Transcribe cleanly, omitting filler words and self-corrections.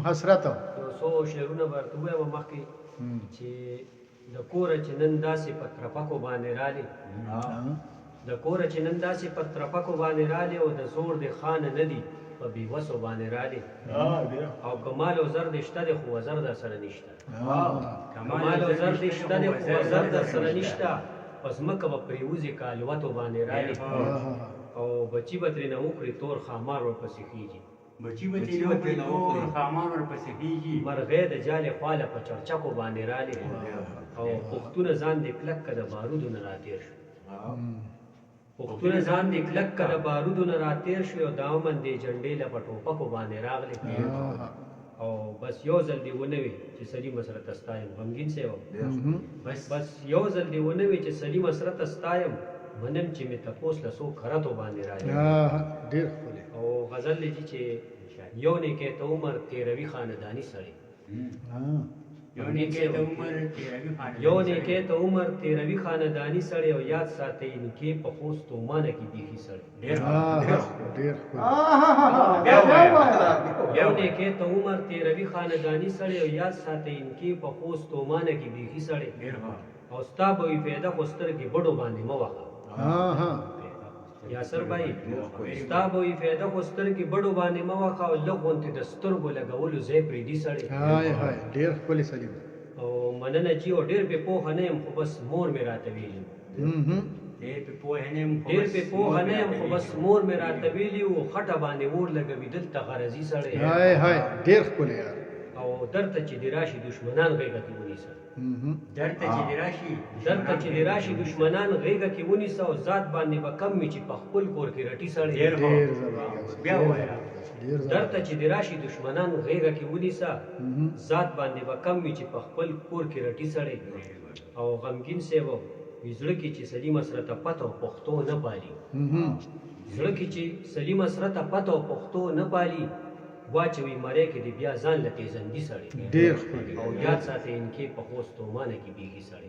حسرت یو څو شعرونه به ورته ووایم مخکې چې د کوره چې نن داسې په ترپکو باندې رالې د کوره چې نن داسې په ترپکو باندې رالې او د زور د خانه نه دي په بېوسو باندې رالې او که مال او زر دې شته دی خو وزر در سره نشته مال او زر دې شته دی خو وزر در سره نشته په ځمکه به پرېوځي کالوتو باندې رالې او بچي به ترېنه وکړي تور خامار ورپسې خېږي بچی به تیری وکړي تور خامار ورپسې خېږي مرغۍ د جالې خواله په چرچکو باندې رالې او پښتونه ځان دې کلک که د بارودو نه راتېر شو پښتونه ځان دې کلک که د بارودو نه راتېر شو او د امن دې جنډې له په ټوپکو باندې راغلې او بس یو ځل دې ونه وي چې سلیم سره ته ستایم غمګین صاحب بس یو ځل دې ونه وي چې سلیم سره ته ستایم منم چې مې تپوس له څو خرطو باندې راځي ډېر ښکلی او غزل لیکي چې یو نیکې ته عمر تېروي خانداني سړی یو نیکې ته عمر تېروي یو نیکې ته عمر تېروي خانداني سړی او یاد ساتي نیکې په خوست تومانه کې بیخي سړی ډېر یو نیکې ته عمر تېروي خانداني سړی او یاد ساتي نیکې په خوست تومانه کې بیخي سړی او ستا به وي پیدا خو سترګې بډو باندې مه وهه یاسر بھائی ستا به وي فایده خو سترګې بډو باندې مه وهه او لږ غوندې د سترګو لګولو ځای پرېږدي سړی ډېر ښکلی سلیم او مننه جي او ډېر پې پوهه نه یم خو بس مور مې راته ویلي ډېر پې پوهه نه یم خو بس مور مې راته ویلي و خټه باندې اور لګوي دلته غرضي سړی ډېر ښکلی او درته چې دې راشي دشمنان غېږه کې ونیسه درته چې دې راشي دشمنان غېږه کې ونیسه او ذات باندې به کم وي چې په خپل کور کې رټي سړی بیا ووایه درته چې دې راشي دشمنان غېږه کې ونیسه ذات باندې به کم وي چې په خپل کور کې رټي سړی او غمګین صاحب وي زړه کې چې سلیمه سره ته پته او پښتو نه پالي زړه کې چې سلیمه سره ته پته او پښتو نه پالي واچوي مری کې دې بیا ځان له تیزندي سړی ډېر ښکلی او یاد ساتي انکې په خوست تومانه کې بیخي سړی